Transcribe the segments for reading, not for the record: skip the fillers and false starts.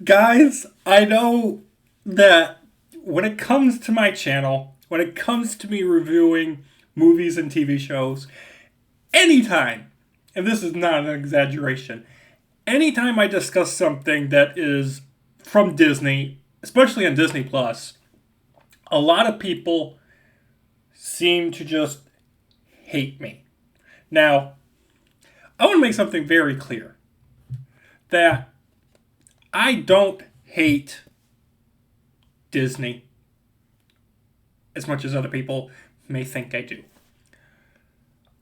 Guys, I know that when it comes to my channel, when it comes to me reviewing movies and TV shows, anytime, and this is not an exaggeration, anytime I discuss something that is from Disney, especially on Disney Plus, a lot of people seem to just hate me. Now, I want to make something very clear that I don't hate Disney as much as other people may think I do.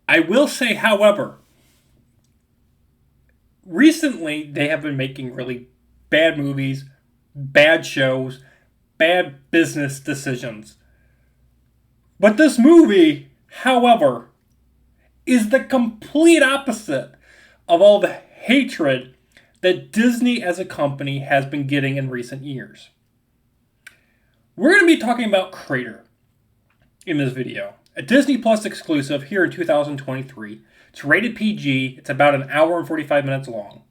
I will say, however, recently they have been making really bad movies, bad shows, bad business decisions. But this movie, however, is the complete opposite of all the hatred that Disney as a company has been getting in recent years. We're going to be talking about Crater in this video, a Disney Plus exclusive here in 2023. It's rated PG. It's about an hour and 45 minutes long.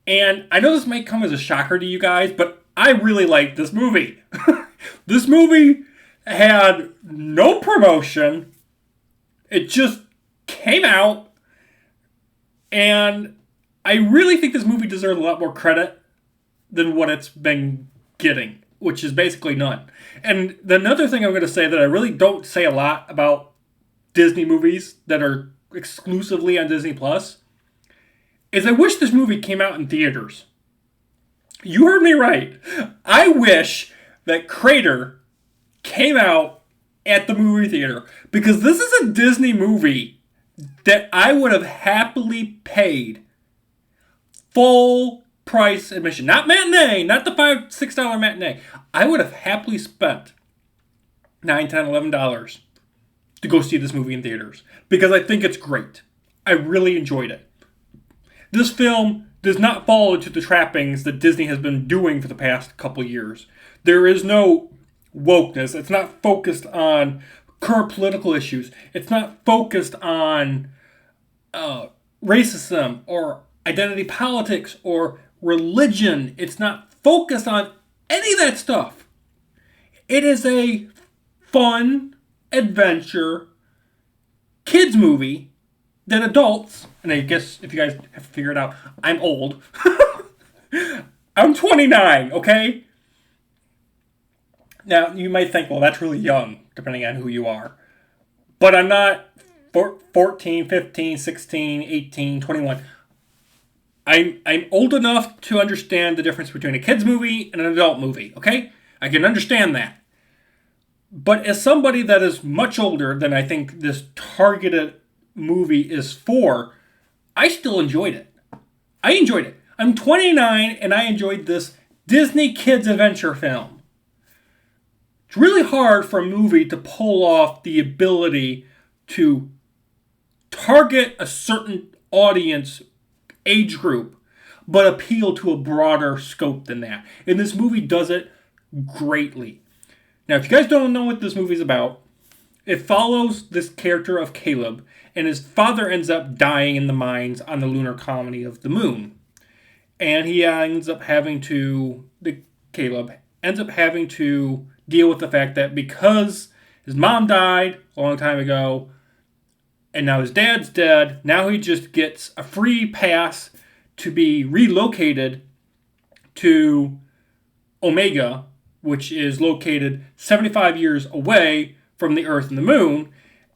And I know this might come as a shocker to you guys, but I really like this movie. This movie had no promotion. It just came out, and I really think this movie deserves a lot more credit than what it's been getting, which is basically none. And another thing I'm going to say that I really don't say a lot about Disney movies that are exclusively on Disney Plus is I wish this movie came out in theaters. You heard me right. I wish that Crater came out at the movie theater, because this is a Disney movie that I would have happily paid full price admission. Not matinee, not the $5-6 matinee. I would have happily spent $9, $10, $11 to go see this movie in theaters, because I think it's great. I really enjoyed it. This film does not fall into the trappings that Disney has been doing for the past couple years. There is no wokeness. It's not focused on current political issues. It's not focused on racism or identity politics or religion. It's not focused on any of that stuff. It is a fun adventure kids movie that adults, and I guess if you guys have figured out, I'm old. I'm 29, okay? Now, you might think, well, that's really young, depending on who you are. But I'm not 14, 15, 16, 18, 21. I'm old enough to understand the difference between a kid's movie and an adult movie, okay? I can understand that. But as somebody that is much older than I think this targeted movie is for, I still enjoyed it. I enjoyed it. I'm 29 and I enjoyed this Disney kids adventure film. It's really hard for a movie to pull off the ability to target a certain audience age group, but appeal to a broader scope than that. And this movie does it greatly. Now, if you guys don't know what this movie's about, it follows this character of Caleb, and his father ends up dying in the mines on the lunar colony of the moon. And he ends up having to deal with the fact that because his mom died a long time ago, and now his dad's dead, now he just gets a free pass to be relocated to Omega, which is located 75 years away from the Earth and the Moon.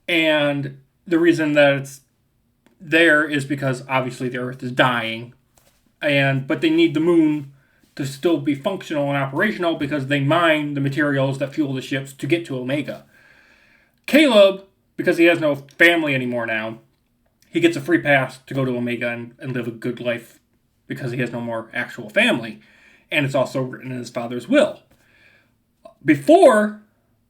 And the reason that it's there is because obviously the Earth is dying, but they need the Moon to still be functional and operational because they mine the materials that fuel the ships to get to Omega. Caleb, because he has no family anymore now, he gets a free pass to go to Omega and live a good life because he has no more actual family. And it's also written in his father's will. Before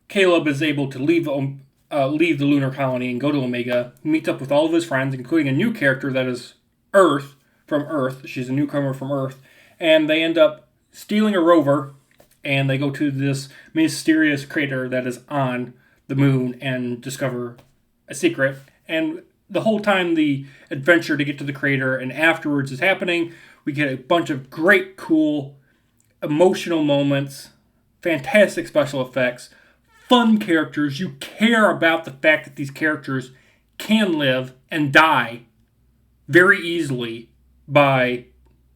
Caleb is able to leave the lunar colony and go to Omega, he meets up with all of his friends, including a new character that is from Earth. She's a newcomer from Earth. And they end up stealing a rover, and they go to this mysterious crater that is on the moon and discover a secret. And the whole time the adventure to get to the crater and afterwards is happening, we get a bunch of great, cool emotional moments, fantastic special effects, fun characters. You care about the fact that these characters can live and die very easily by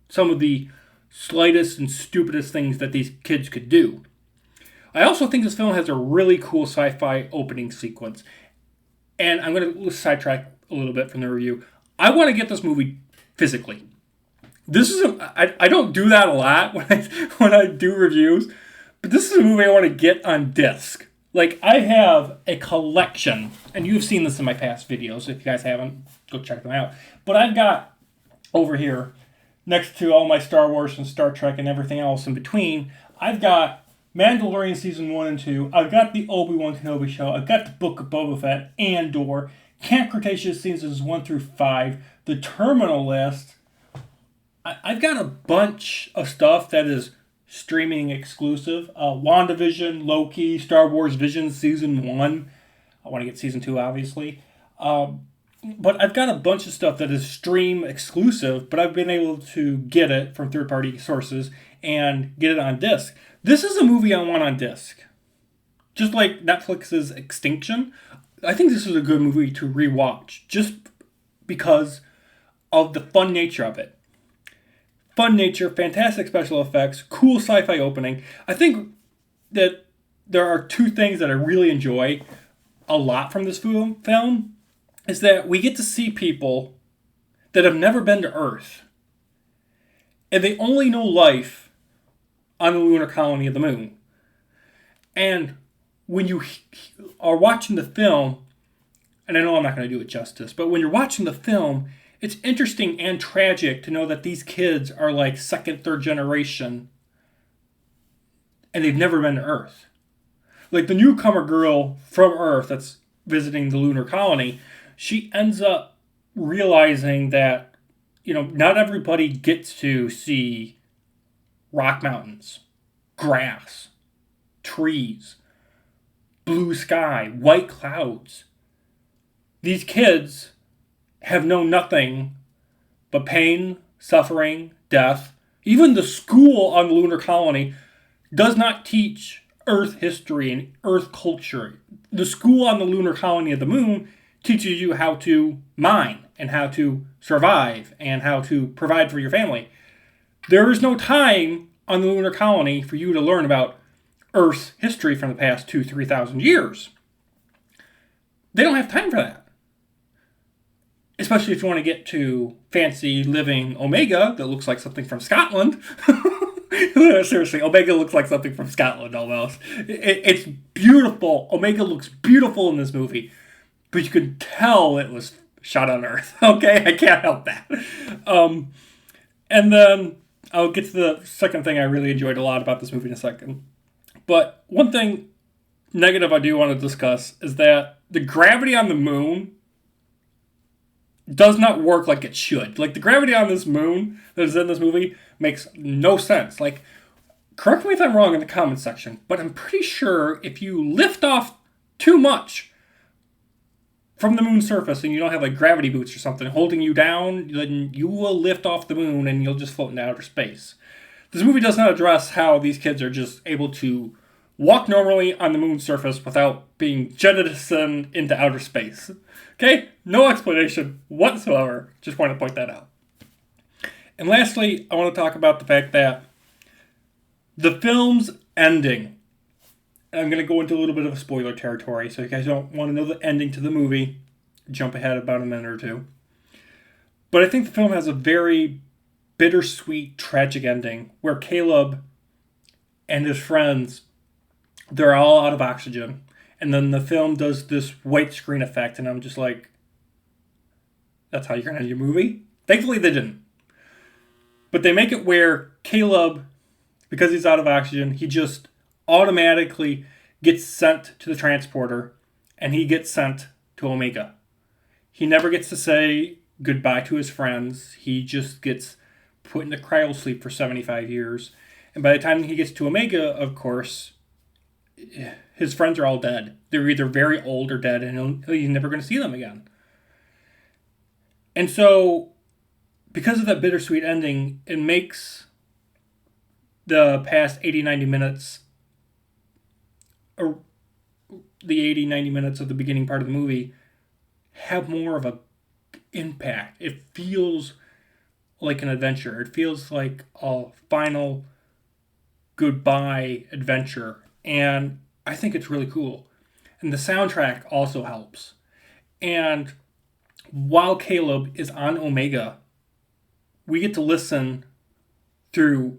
some of the slightest and stupidest things that these kids could do. I also think this film has a really cool sci-fi opening sequence. And I'm going to sidetrack a little bit from the review. I want to get this movie physically. I don't do that a lot when I do reviews, but this is a movie I want to get on disc. Like, I have a collection, and you've seen this in my past videos. If you guys haven't, go check them out. But I've got over here, next to all my Star Wars and Star Trek and everything else in between, I've got Mandalorian Season 1 and 2. I've got the Obi-Wan Kenobi show. I've got the Book of Boba Fett, Andor, Camp Cretaceous Seasons 1 through 5, The Terminal List. I've got a bunch of stuff that is streaming exclusive. WandaVision, Loki, Star Wars Vision Season 1. I want to get Season 2, obviously. But I've got a bunch of stuff that is stream exclusive, but I've been able to get it from third-party sources and get it on disc. This is a movie I want on disc. Just like Netflix's Extinction, I think this is a good movie to rewatch just because of the fun nature of it. Fun nature, fantastic special effects, cool sci-fi opening. I think that there are two things that I really enjoy a lot from this film is that we get to see people that have never been to Earth. And they only know life on the lunar colony of the moon. And when you are watching the film, and I know I'm not going to do it justice, but when you're watching the film, it's interesting and tragic to know that these kids are like second, third generation, and they've never been to Earth. Like the newcomer girl from Earth that's visiting the lunar colony, she ends up realizing that, not everybody gets to see rock mountains, grass, trees, blue sky, white clouds. These kids have known nothing but pain, suffering, death. Even the school on the lunar colony does not teach Earth history and Earth culture. The school on the lunar colony of the moon teaches you how to mine and how to survive and how to provide for your family. There is no time on the lunar colony for you to learn about Earth's history from the past 2,000-3,000 years. They don't have time for that. Especially if you want to get to fancy living Omega that looks like something from Scotland. Seriously, Omega looks like something from Scotland almost. It's beautiful. Omega looks beautiful in this movie. But you can tell it was shot on Earth. Okay? I can't help that. And then I'll get to the second thing I really enjoyed a lot about this movie in a second. But one thing negative I do want to discuss is that the gravity on the moon does not work like it should. Like, the gravity on this moon that is in this movie makes no sense. Like, correct me if I'm wrong in the comments section, but I'm pretty sure if you lift off too much from the moon's surface and you don't have, like, gravity boots or something holding you down, then you will lift off the moon and you'll just float into outer space. This movie does not address how these kids are just able to walk normally on the moon's surface without being jettisoned into outer space. Okay? No explanation whatsoever. Just want to point that out. And lastly, I want to talk about the fact that the film's ending, and I'm going to go into a little bit of a spoiler territory, so if you guys don't want to know the ending to the movie, jump ahead about a minute or two. But I think the film has a very bittersweet, tragic ending where Caleb and his friends, they're all out of oxygen. And then the film does this white screen effect, and I'm just like, that's how you're going to end your movie? Thankfully, they didn't. But they make it where Caleb, because he's out of oxygen, he just automatically gets sent to the transporter, and he gets sent to Omega. He never gets to say goodbye to his friends. He just gets put into cryosleep for 75 years. And by the time he gets to Omega, of course, his friends are all dead. They're either very old or dead, and he's never going to see them again. And so, because of that bittersweet ending, it makes the past 80, 90 minutes, or the 80, 90 minutes of the beginning part of the movie have more of a impact. It feels like an adventure. It feels like a final goodbye adventure. And I think it's really cool. And the soundtrack also helps. And while Caleb is on Omega, we get to listen through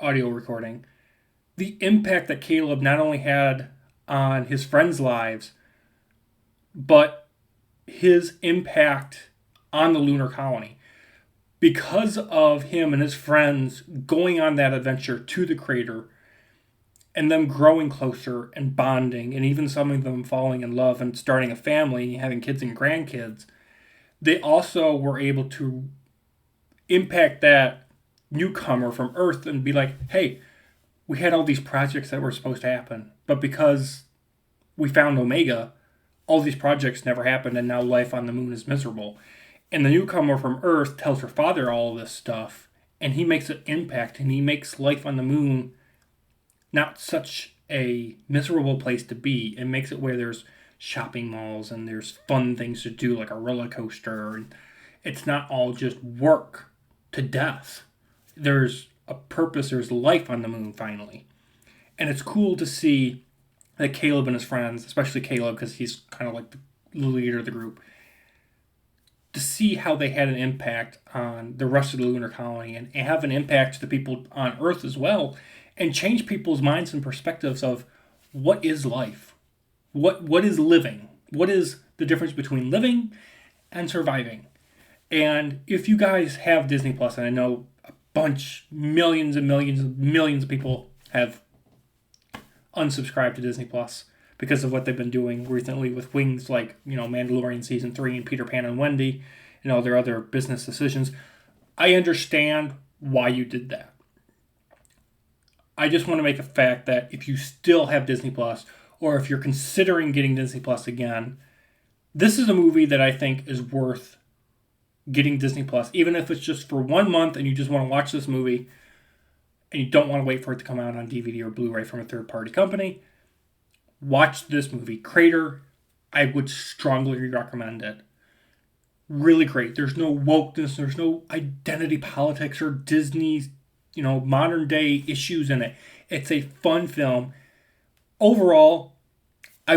audio recording the impact that Caleb not only had on his friends' lives, but his impact on the lunar colony. Because of him and his friends going on that adventure to the crater, and them growing closer and bonding, and even some of them falling in love and starting a family, having kids and grandkids, they also were able to impact that newcomer from Earth and be like, hey, we had all these projects that were supposed to happen, but because we found Omega, all these projects never happened, and now life on the moon is miserable. And the newcomer from Earth tells her father all this stuff, and he makes an impact, and he makes life on the moon not such a miserable place to be. It makes it where there's shopping malls and there's fun things to do, like a roller coaster. And it's not all just work to death. There's a purpose, there's life on the moon finally. And it's cool to see that Caleb and his friends, especially Caleb because he's kind of like the leader of the group, to see how they had an impact on the rest of the lunar colony and have an impact to the people on Earth as well, and change people's minds and perspectives of what is life, what is living, what is the difference between living and surviving. And if you guys have Disney Plus, and I know a bunch, millions and millions and millions of people have unsubscribed to Disney Plus because of what they've been doing recently with wings like, Mandalorian Season 3 and Peter Pan and Wendy and all their other business decisions. I understand why you did that. I just want to make a fact that if you still have Disney Plus, or if you're considering getting Disney Plus again, this is a movie that I think is worth getting Disney Plus, even if it's just for 1 month and you just want to watch this movie and you don't want to wait for it to come out on DVD or Blu-ray from a third-party company. Watch this movie. Crater, I would strongly recommend it. Really great. There's no wokeness, there's no identity politics or Disney's modern day issues in it. It's a fun film. Overall, I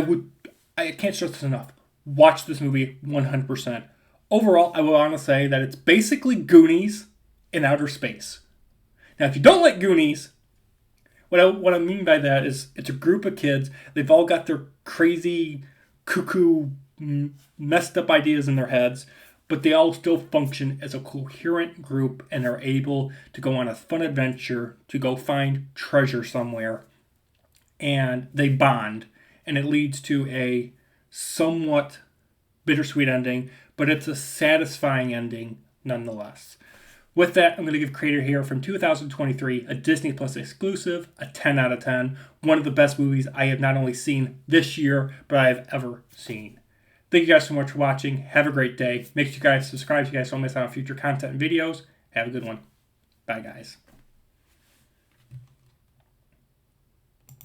can't stress this enough. Watch this movie 100%. Overall, I will want to say that it's basically Goonies in outer space. Now, if you don't like Goonies, what I mean by that is it's a group of kids. They've all got their crazy, cuckoo, messed up ideas in their heads, but they all still function as a coherent group and are able to go on a fun adventure to go find treasure somewhere. And they bond, and it leads to a somewhat bittersweet ending, but it's a satisfying ending nonetheless. With that, I'm going to give Crater here from 2023 a Disney Plus exclusive, a 10 out of 10. One of the best movies I have not only seen this year, but I have ever seen. Thank you guys so much for watching. Have a great day. Make sure you guys subscribe so you guys don't miss out on future content and videos. Have a good one. Bye, guys.